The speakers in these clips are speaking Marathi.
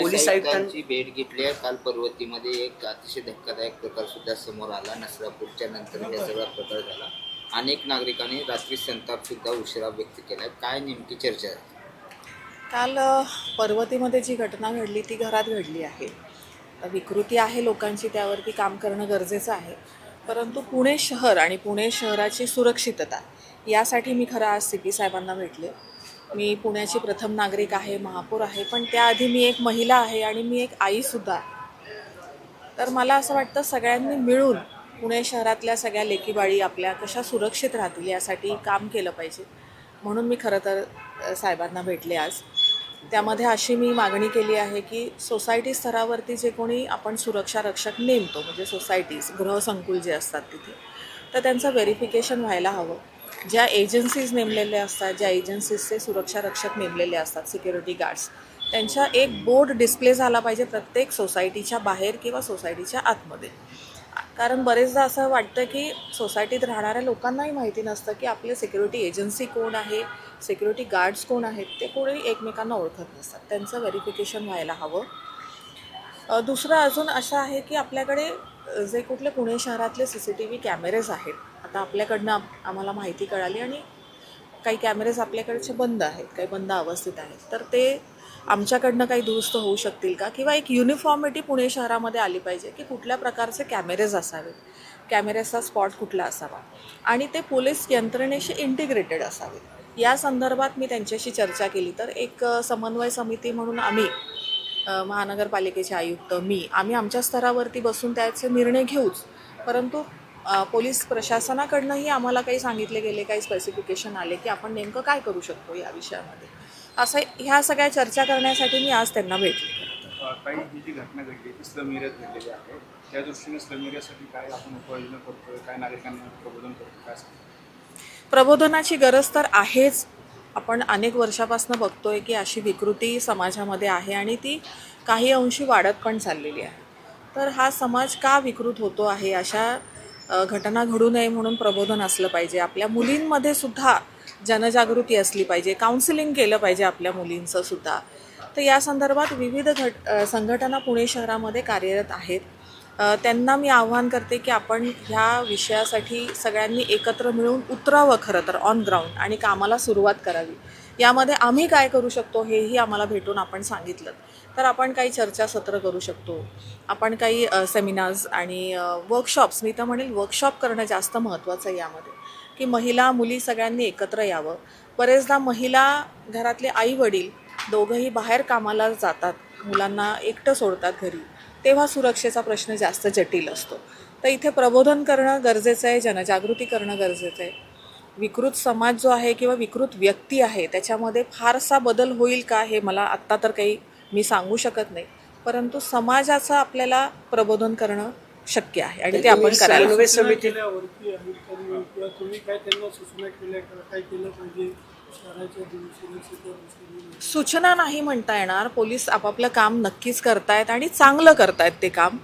पोलीस आयुक्तांची भेट घेतली आहे. काल पर्वतीमध्ये एक अतिशय धक्कादायक प्रकार सुद्धा समोर आला. नसरापूरच्या नंतर हा सगळा प्रकार झाला. अनेक नागरिकांनी रात्री संताप सुद्धा उशिरा व्यक्त केला. काय नेमकी चर्चा झाली? काल पर्वतीमध्ये जी घटना घडली ती घरात घडली आहे. विकृती आहे लोकांची, त्यावरती काम करणं गरजेचं आहे. परंतु पुणे शहर आणि पुणे शहराची सुरक्षितता यासाठी मी खरं आज CP साहेबांना भेटले. मी पुण्याची प्रथम नागरिक आहे, महापौर आहे, पण त्याआधी मी एक महिला आहे आणि मी एक आईसुद्धा आहे. तर मला असं वाटतं सगळ्यांनी मिळून पुणे शहरातल्या सगळ्या लेकीबाळी आपल्या कशा सुरक्षित राहतील यासाठी काम केलं पाहिजे. म्हणून मी खरं तर साहेबांना भेटले आज. त्यामध्ये अशी मी मागणी केली आहे की सोसायटी स्तरावरती जे कोणी आपण सुरक्षा रक्षक नेमतो, म्हणजे सोसायटीज गृहसंकुल जे असतात तिथे, तर त्यांचं व्हेरिफिकेशन व्हायला हवं. ज्या एजन्सीज नेमलेले असतात, ज्या एजन्सीजचे सुरक्षा रक्षक नेमलेले असतात, सिक्युरिटी गार्ड्स, त्यांच्या एक बोर्ड डिस्प्ले झाला पाहिजे प्रत्येक सोसायटीच्या बाहेर किंवा सोसायटीच्या आतमध्ये. कारण बरेचदा असं वाटतं की सोसायटीत राहणाऱ्या लोकांनाही माहिती नसतं की आपले सिक्युरिटी एजन्सी कोण आहे, सिक्युरिटी गार्ड्स कोण आहेत, ते कोणी एकमेकांना ओळखत नसतात. त्यांचं व्हेरिफिकेशन व्हायला हवं. दुसरं अजून असं आहे की आपल्याकडे जे कुठले पुणे शहरातले CCTV कॅमेरेज आहेत, आता आपल्याकडनं आम्हाला माहिती कळाली आणि काही कॅमेरेज आपल्याकडचे बंद आहेत, काही बंद अवस्थेत आहेत, तर ते आमच्याकडनं काही दुरुस्त होऊ शकतील का, किंवा एक युनिफॉर्मिटी पुणे शहरामध्ये आली पाहिजे की कुठल्या प्रकारचे कॅमेरेज असावेत, कॅमेरेजचा स्पॉट कुठला असावा आणि ते पोलीस यंत्रणेशी इंटिग्रेटेड असावेत. या संदर्भात मी त्यांच्याशी चर्चा केली. तर एक समन्वय समिती म्हणून आम्ही महानगरपालिकेचे आयुक्त, आम्ही आमच्या स्तरावरती बसून त्याचे निर्णय घेऊच. परंतु पोलीस प्रशासनाकडनंही आम्हाला काही सांगितले गेले, काही स्पेसिफिकेशन आले की आपण नेमकं काय करू शकतो या विषयामध्ये. असं ह्या सगळ्या चर्चा करण्यासाठी मी आज त्यांना भेटले. काही ही जी घटना घडली ती स्लम एरियात घडलेली आहे. त्या दृष्टीने स्लम एरियासाठी काय आपण उपाययोजना करतोय, काय नागरिकांना प्रबोधन करतो, काय प्रबोधनाची गरज तर आहेच. आपण अनेक वर्षापासून बघतोय की अशी विकृती समाजामध्ये आहे आणि ती काही अंशी वाढत पण चाललेली आहे. तर हा समाज का विकृत होतो आहे, अशा घटना घडू नये म्हणून प्रबोधन असलं पाहिजे. आपल्या मुलींमध्ये सुद्धा जनजागृती असली पाहिजे, काउन्सिलिंग केलं पाहिजे आपल्या मुलींचं सुद्धा. तर या संदर्भात विविध संघटना पुणे शहरामध्ये कार्यरत आहेत. त्यांना मी आव्हान करते की आपण ह्या विषयासाठी सगळ्यांनी एकत्र मिळून उतरावं खरं तर ऑन ग्राउंड आणि कामाला सुरुवात करावी. यामध्ये आम्ही काय करू शकतो हेही आम्हाला भेटून आपण सांगितलं तर आपण काही चर्चासत्र करू शकतो, आपण काही सेमिनार्स आणि वर्कशॉप्स, मी तर म्हणेल वर्कशॉप करणं जास्त महत्त्वाचं आहे यामध्ये, की महिला मुली सगळ्यांनी एकत्र यावं. बरेचदा महिला, घरातले आई वडील दोघंही बाहेर कामाला जातात, मुलांना एकटं सोडतात घरी, तेव्हा सुरक्षेचा प्रश्न जास्त जटिल असतो. तर इथे प्रबोधन करणं गरजेचं आहे, जनजागृती करणं गरजेचं आहे. विकृत समाज जो आहे किंवा विकृत व्यक्ती आहे त्याच्यामध्ये फारसा बदल होईल का हे मला आत्ता तर काही मी सांगू शकत नाही. परंतु समाजाचं आपल्याला प्रबोधन करणं शक्य आहे आणि ते आपण करायला. समन्वय समिती तुम्ही काय त्यांना सूचना केल्या का, काय केलं पाहिजे शहराच्या सुरक्षिततेविषयी? सूचना नाही म्हणता येणार. पोलीस आपापलं काम नक्कीच करतायत आणि चांगलं करतायत ते काम.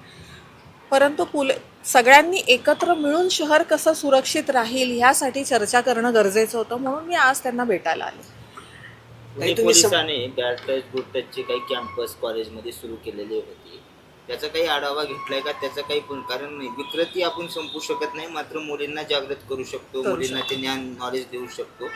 परंतु सगळ्यांनी एकत्र मिळून शहर कसं सुरक्षित राहील ह्यासाठी चर्चा करणं गरजेचं होतं. म्हणून मी आज त्यांना भेटायला आले. पुणे पोलिसांनी बॅड टच गुड टचचे काही कॅम्पस कॉलेजमध्ये सुरू केलेले होते. त्याचा काही आढावा घेतलाय का? त्याचं काही पण कारण नाही, विकृती आपण संपू शकत नाही, मात्र मुलींना जागृत करू शकतो, मुलींना ते ज्ञान नॉलेज देऊ शकतो.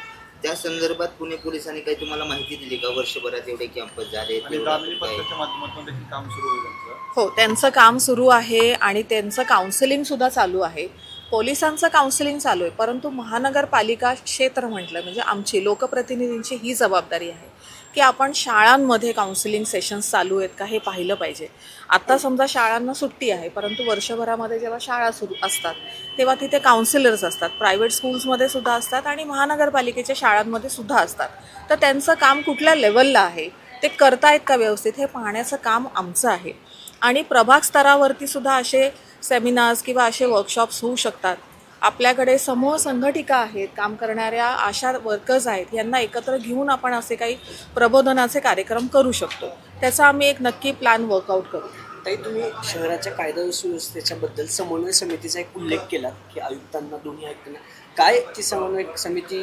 त्या संदर्भात पुणे पोलिसांनी काही तुम्हाला माहिती दिली का? वर्षभरात एवढे कॅम्पस झाले, माध्यमातून देखील काम सुरू होईल त्यांचं. हो, त्यांचं काम सुरू आहे आणि त्यांचं काउन्सिलिंगसुद्धा चालू आहे. पोलिसांचं काउन्सिलिंग चालू आहे. परंतु महानगरपालिका क्षेत्र म्हटलं म्हणजे आमची लोकप्रतिनिधींची ही जबाबदारी आहे की आपण शाळांमध्ये काउन्सिलिंग सेशन्स चालू आहेत का हे पाहिलं पाहिजे. आत्ता समजा शाळांना सुट्टी आहे, परंतु वर्षभरामध्ये जेव्हा शाळा सुरू असतात तेव्हा तिथे काउन्सिलर्स असतात. प्रायव्हेट स्कूल्समध्ये सुद्धा असतात आणि महानगरपालिकेच्या शाळांमध्ये सुद्धा असतात. तर त्यांचं काम कुठल्या लेवलला आहे, ते करतायत का व्यवस्थित, हे पाहण्याचं काम आमचं आहे. आणि प्रभाग स्तरावरती सुद्धा असे सेमिनार्स किंवा असे वर्कशॉप्स होऊ शकतात. आपल्याकडे समूह संघटिका आहेत, काम करणाऱ्या आशा वर्कर्स आहेत, यांना एकत्र घेऊन आपण असे काही प्रबोधनाचे कार्यक्रम करू शकतो. त्याचा आम्ही एक नक्की प्लॅन वर्कआउट करू. ताई, तुम्ही शहराच्या कायदा सुव्यवस्थेच्या बद्दल समन्वय समितीचा एक उल्लेख केला की आयुक्तांना, दोन्ही आयुक्तांना काय ती समन्वय समिती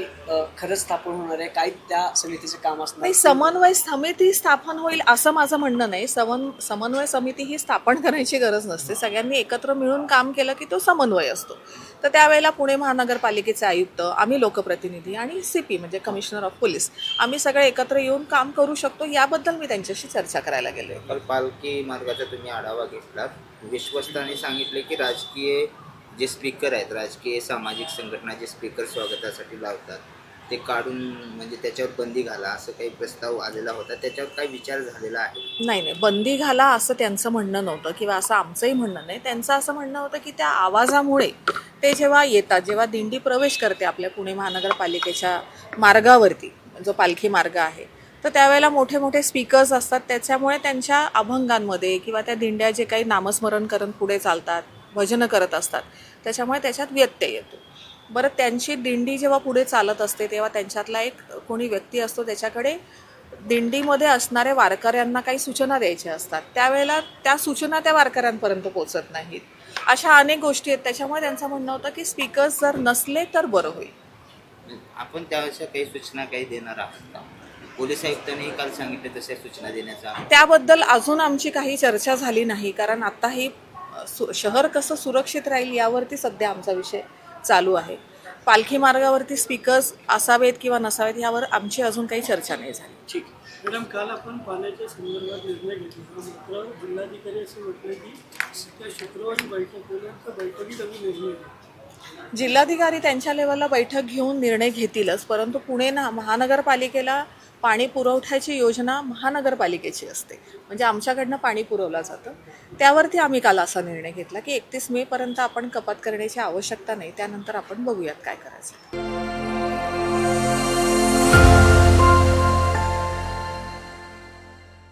खरंच स्थापन होणार आहे, काय त्या समितीचं काम असणार? नाही, समन्वय समिती स्थापन होईल असं माझं म्हणणं नाही. समन्वय समिती ही स्थापन करायची गरज नसते. सगळ्यांनी एकत्र मिळून काम केलं की तो समन्वय असतो. तर त्यावेळेला पुणे महानगरपालिकेचे आयुक्त, आम्ही लोकप्रतिनिधी आणि CP म्हणजे कमिशनर ऑफ पोलीस, आम्ही सगळे एकत्र येऊन काम करू शकतो, याबद्दल मी त्यांच्याशी चर्चा करायला गेले. काल पालखी मार्गाचा तुम्ही आढावा घेतलात. विश्वस्तांनी सांगितले की राजकीय जे स्पीकर आहेत, राजकीय सामाजिक संघटना जे स्पीकर स्वागतासाठी लावतात ते काढून म्हणजे त्याच्यावर बंदी घाला असं काही प्रस्ताव आलेला होता. त्याच्यावर काही विचार झालेला आहे? नाही, बंदी घाला असं त्यांचं म्हणणं नव्हतं किंवा असं आमचंही म्हणणं नाही. त्यांचं असं म्हणणं होतं की त्या आवाजामुळे ते जेव्हा येतात, जेव्हा दिंडी प्रवेश करते आपल्या पुणे महानगरपालिकेच्या मार्गावरती, जो पालखी मार्ग आहे, तर त्यावेळेला मोठे मोठे स्पीकर्स असतात. त्याच्यामुळे त्यांच्या अभंगांमध्ये किंवा त्या दिंड्या जे काही नामस्मरण करून पुढे चालतात, भजनं करत असतात, त्याच्यामुळे त्याच्यात व्यत्यय येतो. बरं, त्यांची दिंडी जेव्हा पुढे चालत असते तेव्हा त्यांच्यातला एक कोणी व्यक्ती असतो, त्याच्याकडे दिंडीमध्ये असणाऱ्या वारकऱ्यांना काही सूचना द्यायच्या असतात. त्यावेळेला त्या सूचना त्या वारकऱ्यांपर्यंत पोहोचत नाहीत. अशा अनेक गोष्टी आहेत. त्याच्यामुळे त्यांचं म्हणणं होतं की स्पीकर्स जर नसले तर बरं होईल. आपण त्यावेळेस काही सूचना काही देणार आहात का? पोलीस आयुक्तांनी काल सांगितले तशा सूचना देण्याचा. त्याबद्दल अजून आमची काही चर्चा झाली नाही, कारण आता ही शहर कसं सुरक्षित राहील यावरती सध्या आमचा विषय चालू आहे. पालखी मार्गावरती स्पीकर्स असावेत किंवा नसावेत यावर आमची अजून काही चर्चा नाही झाली. ठीक. मॅडम, काल आपण पाण्याच्या संदर्भात निर्णय घेतला, मात्र जिल्हाधिकारी असं म्हटलं की त्या शुक्रवारी बैठक होईल, तर बैठकीत आम्ही निर्णय घेऊ. जिल्हाधिकारी त्यांच्या लेवलला बैठक घेऊन निर्णय घेतीलच, परंतु पुणे महानगरपालिकेला पाणी पुरवठ्याची योजना महानगरपालिकेची असते, म्हणजे आमच्याकडनं पाणी पुरवलं जातं. त्यावरती आम्ही काल असा निर्णय घेतला की 31 मे पर्यंत आपण कपात करण्याची आवश्यकता नाही, त्यानंतर आपण बघूयात काय करायचं.